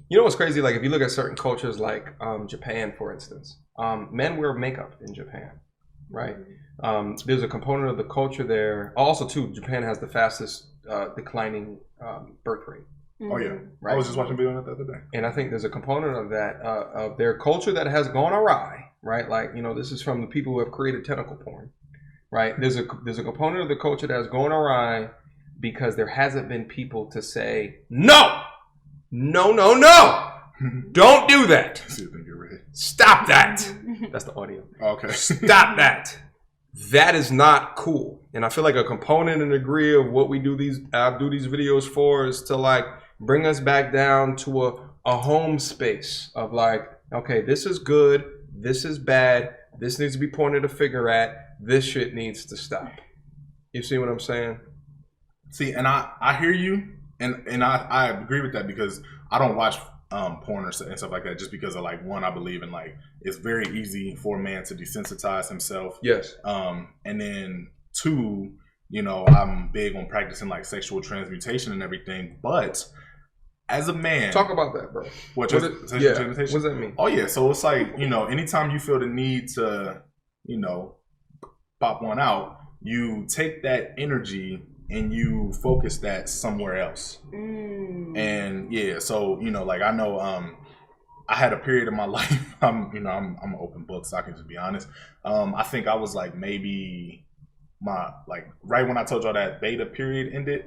You know what's crazy? Like if you look at certain cultures, like Japan, for instance, men wear makeup in Japan, right? There's a component of the culture there. Also, too, Japan has the fastest declining birth rate. Oh yeah, right? I was just watching a video on it the other day. And I think there's a component of that of their culture that has gone awry, right? Like this is from the people who have created tentacle porn, right? There's a component of the culture that has gone awry because there hasn't been people to say no. Don't do that. Stop that. That's the audio. Okay. Stop that. That is not cool. And I feel like a component and degree of what we do these videos for is to like bring us back down to a home space of like, okay, this is good, this is bad, this needs to be pointed a finger at, this shit needs to stop. You see what I'm saying? See, and I hear you, and I agree with that because I don't watch porn and stuff like that just because of like, one, I believe in like it's very easy for a man to desensitize himself. Yes. And then two, I'm big on practicing like sexual transmutation and everything, but as a man, talk about that, bro. What transmutation? What does that mean? Oh yeah, so it's like anytime you feel the need to pop one out, you take that energy and you focus that somewhere else. And yeah, so like I know I had a period of my life, I'm an open book, so I can just be honest. I think I was like maybe right when I told y'all that beta period ended,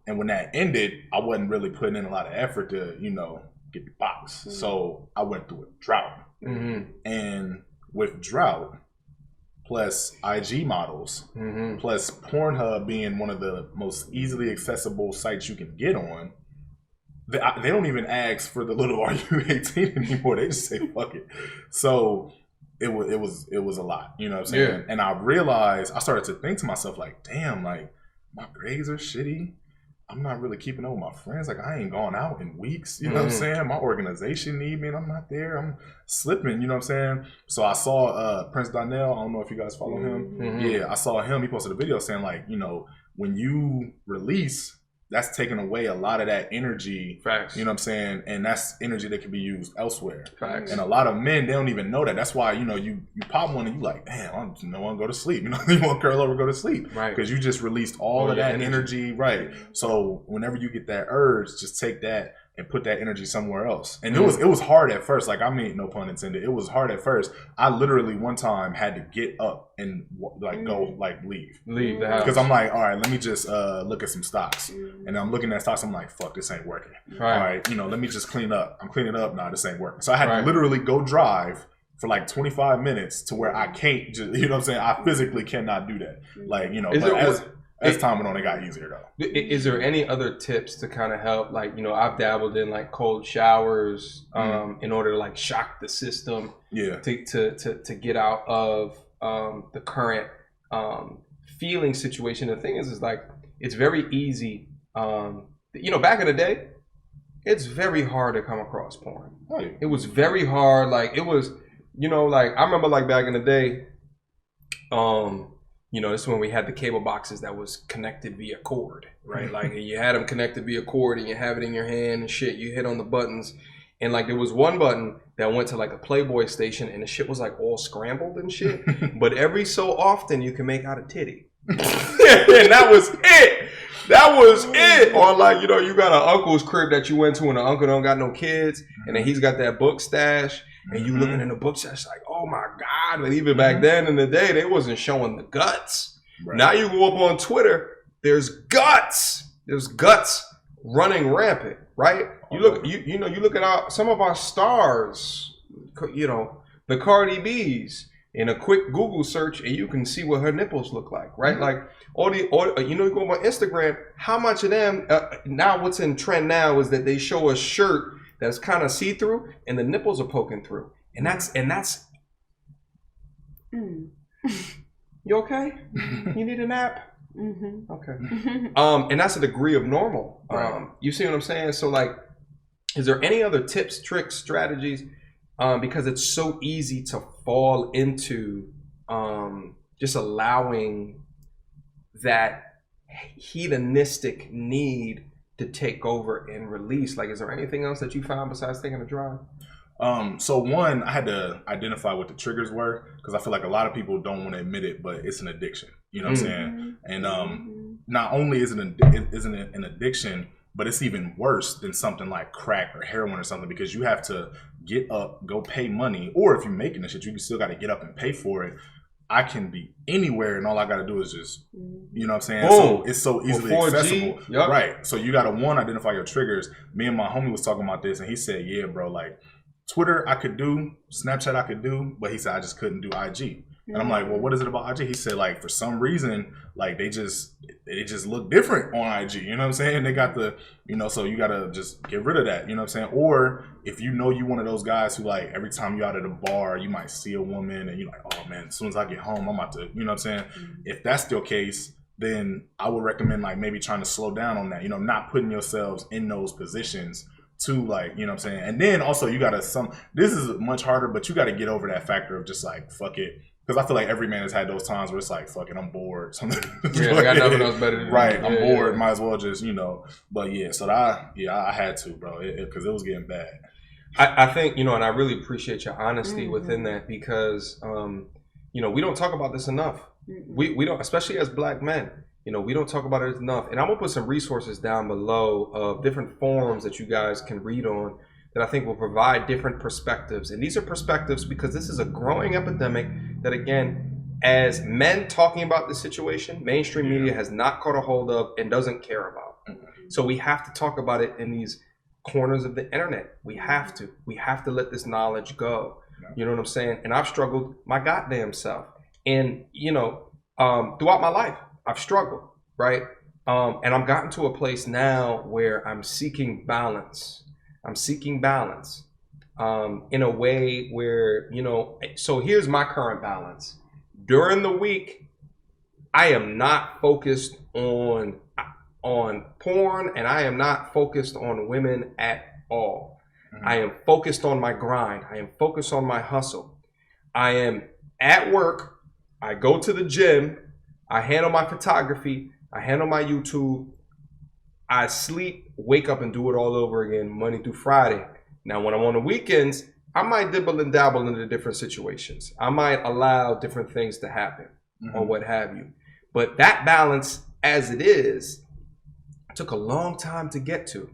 and when that ended, I wasn't really putting in a lot of effort to get the box. So I went through a drought. And with drought plus IG models, plus Pornhub being one of the most easily accessible sites you can get on, they don't even ask for the little "Are you 18" anymore. They just say "fuck it." So it was a lot, you know what I'm saying? Yeah. And I started to think to myself like, damn, like my grades are shitty. I'm not really keeping up with my friends. Like I ain't gone out in weeks. You know what I'm saying? My organization need me and I'm not there. I'm slipping, you know what I'm saying? So I saw Prince Donnell. I don't know if you guys follow him. Yeah, I saw him. He posted a video saying like, when you release, that's taking away a lot of that energy. Facts. You know what I'm saying? And that's energy that can be used elsewhere. Facts. And a lot of men, they don't even know that. That's why, you pop one and you like, damn, I don't want to go to sleep. You want to curl over, go to sleep. Right. Because you just released all of that energy. Right. So whenever you get that urge, just take that and put that energy somewhere else. And it was hard at first. Like, I mean, no pun intended. It was hard at first. I literally one time had to get up and go leave the house. Because I'm like, all right, let me just look at some stocks. And I'm looking at stocks. I'm like, fuck, this ain't working. Right. All right, let me just clean up. I'm cleaning up now. This ain't working. So I had to literally go drive for like 25 minutes to where I can't just, you know what I'm saying? I physically cannot do that. Like, as time went on, it got easier though. Is there any other tips to kind of help? Like, I've dabbled in like cold showers in order to like shock the system. Yeah. To get out of the current feeling situation. The thing is like it's very easy. Back in the day, it's very hard to come across porn. Oh, yeah. It was very hard. Like it was, like I remember like back in the day. This is when we had the cable boxes that was connected via cord, right? Like you had them connected via cord and you have it in your hand and shit. You hit on the buttons and like there was one button that went to like a Playboy station and the shit was like all scrambled and shit. But every so often you can make out a titty. And that was it. That was it. Or like, you got an uncle's crib that you went to and the uncle don't got no kids and then he's got that book stash. And you looking in the book stash like, oh my God. But even back then in the day, they wasn't showing the guts. Right. Now you go up on Twitter, there's guts. There's guts running rampant, right? You look, you look at some of our stars, the Cardi B's in a quick Google search and you can see what her nipples look like, right? Like you go on Instagram, how much of them, now what's in trend now is that they show a shirt that's kind of see-through and the nipples are poking through. And that's You okay? You need a nap? Okay. And that's a degree of normal. Right. You see what I'm saying? So like, is there any other tips, tricks, strategies? Because it's so easy to fall into just allowing that hedonistic need to take over and release? Like, is there anything else that you found besides taking a drive? So one, I had to identify what the triggers were, because I feel like a lot of people don't want to admit it, but it's an addiction. You know what I'm saying? And not only isn't it an addiction, but it's even worse than something like crack or heroin or something, because you have to get up, go pay money, or if you're making the shit, you still got to get up and pay for it. I can be anywhere and all I got to do is just, you know what I'm saying? Boom. So it's so easily accessible. Yep. Right. So you got to, one, identify your triggers. Me and my homie was talking about this and he said, yeah, bro, like Twitter I could do, Snapchat I could do, but he said I just couldn't do IG. And I'm like, well, what is it about IG? He said, like, for some reason, like, they just look different on IG. You know what I'm saying? They got the, you know, so you got to just get rid of that. You know what I'm saying? Or if you know you one of those guys who, like, every time you're out at a bar, you might see a woman and you're like, oh, man, as soon as I get home, I'm about to, you know what I'm saying? If that's your case, then I would recommend, like, maybe trying to slow down on that. You know, not putting yourselves in those positions to, like, you know what I'm saying? And then also you got to, this is much harder, but you got to get over that factor of just, like, fuck it. Because I feel like every man has had those times where it's like, fuck it, I'm bored. Something. Yeah, I got nothing else better to do. Right, I'm bored. Might as well just, you know. But yeah, so I had to, bro, because it was getting bad. I think, you know, and I really appreciate your honesty within that, because, you know, we don't talk about this enough. We don't, especially as Black men, you know, we don't talk about it enough. And I'm going to put some resources down below of different forums that you guys can read on that I think will provide different perspectives. And these are perspectives because this is a growing epidemic that, again, as men talking about the situation, mainstream media has not caught a hold of and doesn't care about. So we have to talk about it in these corners of the internet. We have to let this knowledge go. You know what I'm saying? And I've struggled my goddamn self. And, you know, throughout my life, I've struggled, right? And I've gotten to a place now where I'm seeking balance. I'm seeking balance in a way where, you know, so here's my current balance. During the week, I am not focused on porn, and I am not focused on women at all. I am focused on my grind. I am focused on my hustle. I am at work. I go to the gym. I handle my photography. I handle my YouTube. I sleep, wake up, and do it all over again Monday through Friday. Now, when I'm on the weekends, I might dibble and dabble into different situations. I might allow different things to happen or what have you. But that balance, as it is, took a long time to get to.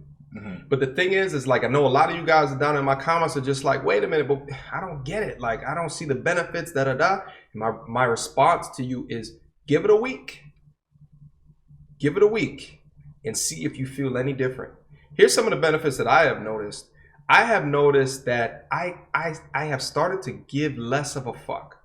But the thing is like, I know a lot of you guys are down in my comments are just like, wait a minute, but I don't get it. Like, I don't see the benefits, da-da-da. My response to you is, give it a week. Give it a week. And see if you feel any different. Here's some of the benefits that I have noticed. I have noticed that I have started to give less of a fuck.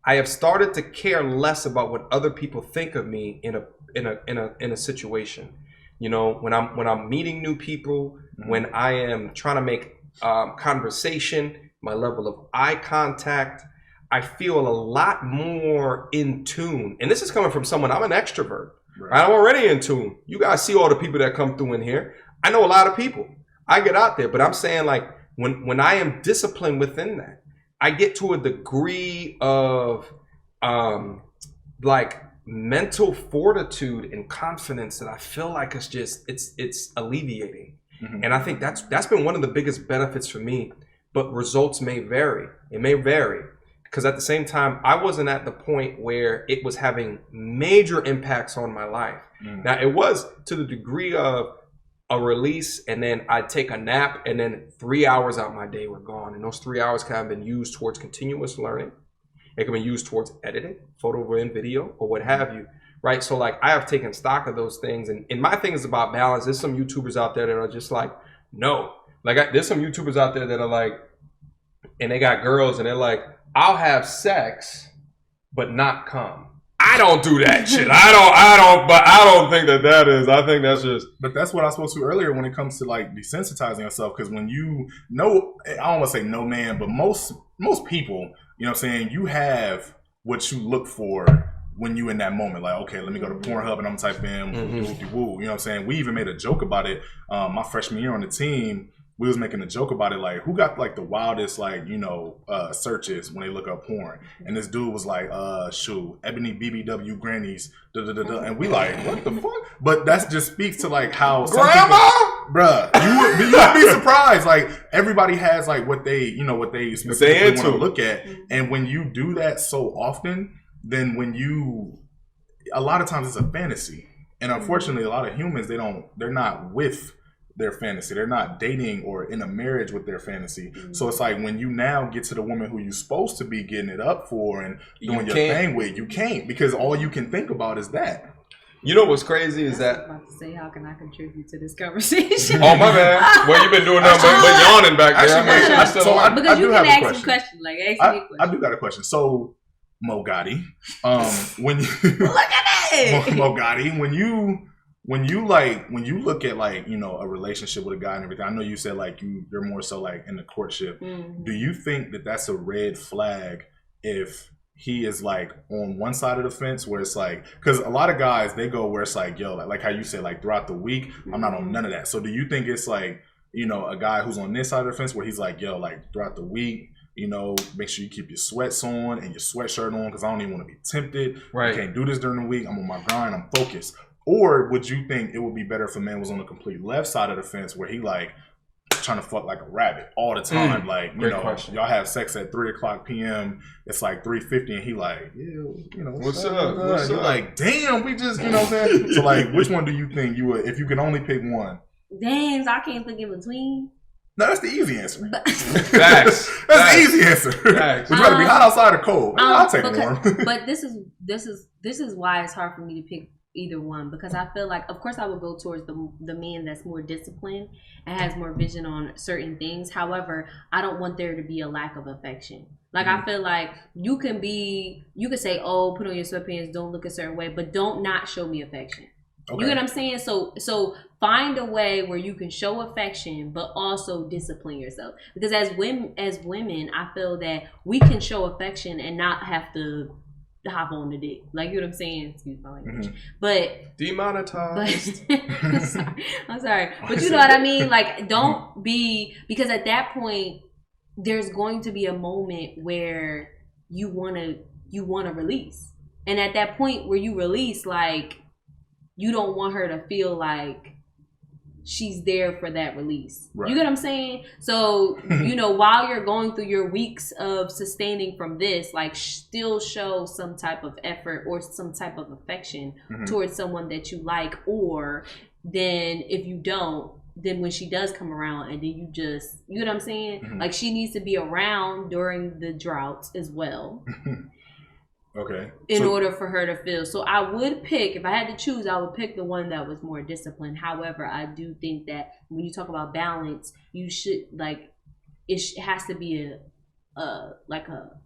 I have started to care less about what other people think of me in a situation. You know, when I'm meeting new people, when I am trying to make conversation, my level of eye contact, I feel a lot more in tune. And this is coming from someone, I'm an extrovert. Right. I'm already in tune. You guys see all the people that come through in here. I know a lot of people. I get out there, but I'm saying, like, when I am disciplined within that, I get to a degree of like mental fortitude and confidence that I feel like it's alleviating. And I think that's been one of the biggest benefits for me. But results may vary. It may vary. Because at the same time, I wasn't at the point where it was having major impacts on my life. Now, it was to the degree of a release, and then I'd take a nap, and then 3 hours out of my day were gone. And those 3 hours can have been used towards continuous learning. It can be used towards editing, photo and video, or what have you, right? So, like, I have taken stock of those things. And my thing is about balance. There's some YouTubers out there that are just like, no. Like, there's some YouTubers out there that are like, and they got girls, and they're like, I'll have sex, but not come. I don't do that shit. But I don't think that is. I think that's just. But that's what I spoke to earlier when it comes to, like, desensitizing yourself. Because when you know, I don't want to say no man, but most people, you know what I'm saying, you have what you look for when you in that moment. Like, okay, let me go to Pornhub and I'm type in woo. You know what I'm saying? We even made a joke about it my freshman year on the team. we was making a joke about it, like, who got like the wildest, like, searches when they look up porn? And this dude was like, Ebony BBW grannies, and we like, what the fuck? But that just speaks to like how Grandma, bruh, you would be surprised. Like, everybody has like what they specifically want to look at, and when you do that so often, then a lot of times it's a fantasy, and unfortunately, a lot of humans they're not with their fantasy. They're not dating or in a marriage with their fantasy. So it's like when you now get to the woman who you're supposed to be getting it up for and doing your thing with, you can't, because all you can think about is that. You know what's crazy is that. I was about to say, how can I contribute to this conversation? Oh, my bad. Well, you've been doing nothing but yawning back there. Because you can ask a question. Like, ask me a question. I do got a question. So, Mo Gotti, when you look at it, Mo Gotti, when you look at like, a relationship with a guy and everything, I know you said like you're more so like in the courtship. Do you think that that's a red flag if he is like on one side of the fence, where it's like, because a lot of guys, they go where it's like, yo, like how you said, like throughout the week, I'm not on none of that. So do you think it's like, a guy who's on this side of the fence where he's like, yo, like throughout the week, make sure you keep your sweats on and your sweatshirt on, because I don't even want to be tempted. Right. I can't do this during the week. I'm on my grind. I'm focused. Or would you think it would be better if a man was on the complete left side of the fence, where he like trying to fuck like a rabbit all the time? Like, y'all have sex at 3:00 p.m. It's like 3:50, and he like, what's up? What's up? Like, damn, we just, what I'm saying? So like, which one do you think you would, if you could only pick one? Damn, so I can't pick in between. No, that's the easy answer. Facts. That's the easy answer. Facts. Would you rather be hot outside or cold? I'll take warm. But this is why it's hard for me to pick either one, because I feel like, of course, I would go towards the man that's more disciplined and has more vision on certain things. However, I don't want there to be a lack of affection. Like, I feel like you can say, oh, put on your sweatpants, don't look a certain way, but don't not show me affection. Okay. You know what I'm saying? So find a way where you can show affection, but also discipline yourself. Because as women, I feel that we can show affection and not have to hop on the dick. Like, you know what I'm saying? Excuse my language. But demonetized. I'm sorry. But you know what I mean? Like, don't be, because at that point, there's going to be a moment where you wanna release. And at that point where you release, like, you don't want her to feel like she's there for that release. Right. You get what I'm saying? So, while you're going through your weeks of sustaining from this, like, still show some type of effort or some type of affection towards someone that you like. Or then if you don't, then when she does come around, and then you know what I'm saying? Like, she needs to be around during the droughts as well. Okay. In order for her to feel. So I would pick, if I had to choose, I would pick the one that was more disciplined. However, I do think that when you talk about balance, you should, like, it has to be a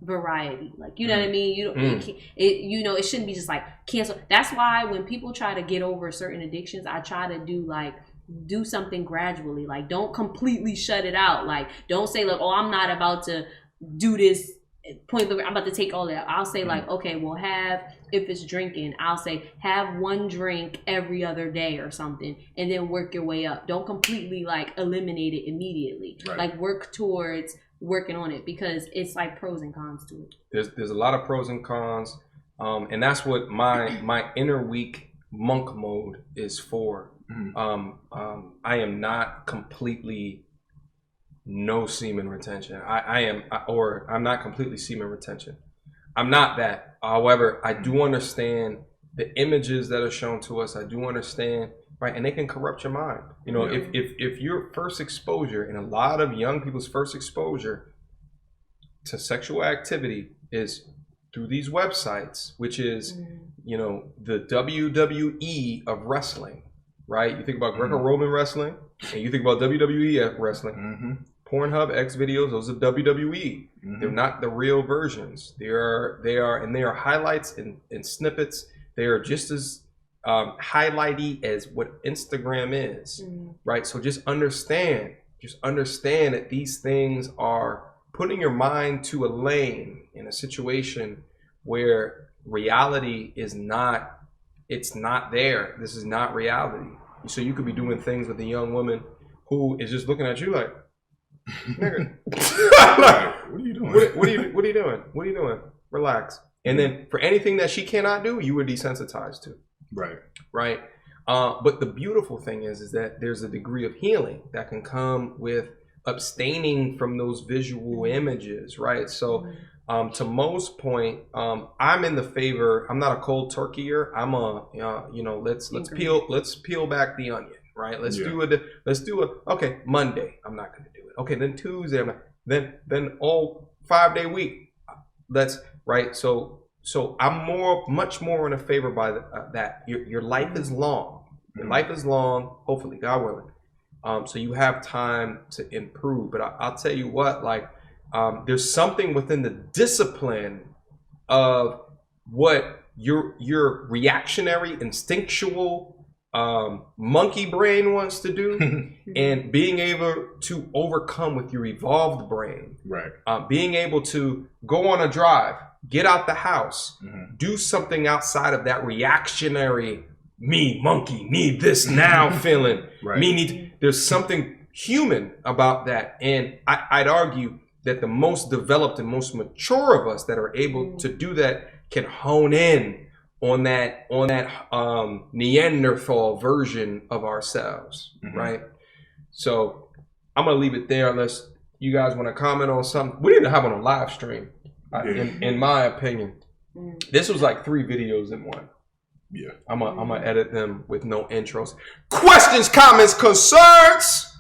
variety. Like, you know what I mean? You don't, it shouldn't be just like cancel. That's why when people try to get over certain addictions, I try to do something gradually. Like, don't completely shut it out. Like, don't say like, oh, I'm not about to do this point, I'm about to take all that. I'll say like, okay, well, if it's drinking, I'll say have one drink every other day or something, and then work your way up. Don't completely like eliminate it immediately. Right. Like, work towards working on it, because it's like pros and cons to it. There's a lot of pros and cons, and that's what my inner week monk mode is for. I am not completely no semen retention. I'm not completely semen retention. I'm not that. However, I do understand the images that are shown to us. I do understand, right? And they can corrupt your mind. If your first exposure, and a lot of young people's first exposure to sexual activity is through these websites, which is, the WWE of wrestling, right? You think about Greco-Roman wrestling, and you think about WWE wrestling. Pornhub, X videos, those are WWE. They're not the real versions. They are highlights and snippets. They are just as highlighty as what Instagram is, right? So just understand that these things are putting your mind to a lane in a situation where reality is not, it's not there. This is not reality. So you could be doing things with a young woman who is just looking at you like, nigga, Like, what are you doing? what are you doing? What are you doing? Relax. And then for anything that she cannot do, you were desensitized to. Right. Right. But the beautiful thing is that there's a degree of healing that can come with abstaining from those visual images, right? So to Mo's point, I'm in the favor. I'm not a cold turkeyer. I'm a let's peel back the onion, right? Let's do a okay, Monday I'm not going to do it. Okay, then Tuesday I'm not, then all 5-day week. That's right. So I'm much more in a favor by that. Your life is long. Your life is long. Hopefully, God willing. So you have time to improve. But I'll tell you what, like, there's something within the discipline of what your reactionary, instinctual monkey brain wants to do, and being able to overcome with your evolved brain. Right. Being able to go on a drive, get out the house, do something outside of that reactionary me monkey need this now feeling. Right. There's something human about that, and I'd argue that the most developed and most mature of us that are able to do that can hone in on that Neanderthal version of ourselves, right? So I'm gonna leave it there unless you guys want to comment on something. We need to have on a live stream, in my opinion. This was like 3 videos in one. Yeah, I'm gonna edit them with no intros. Questions, comments, concerns.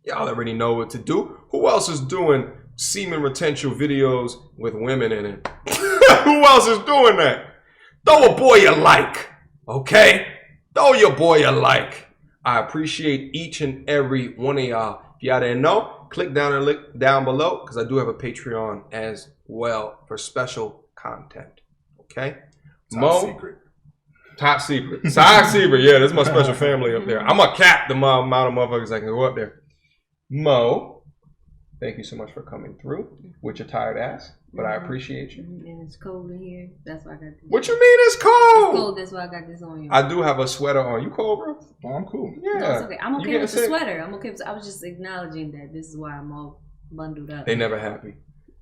Y'all already know what to do. Who else is doing semen retention videos with women in it? Who else is doing that? Throw a boy you like, okay? Throw your boy you like. I appreciate each and every one of y'all. If y'all didn't know, click down below because I do have a Patreon as well for special content. Okay? Top secret. Side secret. Yeah, this is my special family up there. I'm going to cap the amount of motherfuckers that can go up there. Mo, thank you so much for coming through with your tired ass, but I appreciate you. And it's cold in here. That's why I got this. What you mean it's cold? It's cold. That's why I got this on you. I do have a sweater on. You cold, bro? Oh, I'm cool. Yeah. No, it's okay. I'm okay with the sweater. I'm okay with, I was just acknowledging that this is why I'm all bundled up. They never happy.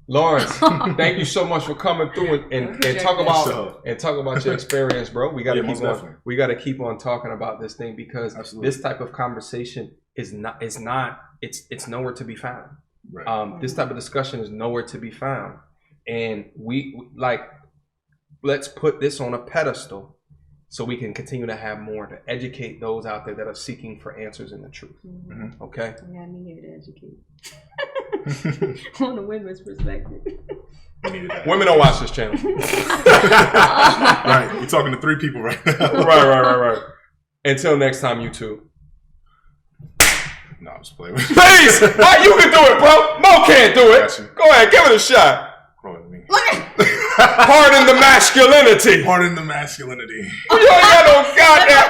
Lawrence, thank you so much for coming through and talk about your experience, bro. We gotta keep on talking about this thing because this type of conversation is nowhere to be found. Right. This type of discussion is nowhere to be found, and we let's put this on a pedestal so we can continue to have more to educate those out there that are seeking for answers in the truth. Okay. You got me here to educate. On the women's perspective. Women don't watch this channel. Right. You're talking to 3 people right now. Right. Until next time, you two. No, I'm just playing with you. Please! Why you can do it, bro? Mo can't do it. Go ahead, give it a shot. Pardon the masculinity. Pardon the masculinity. You ain't got no goddamn.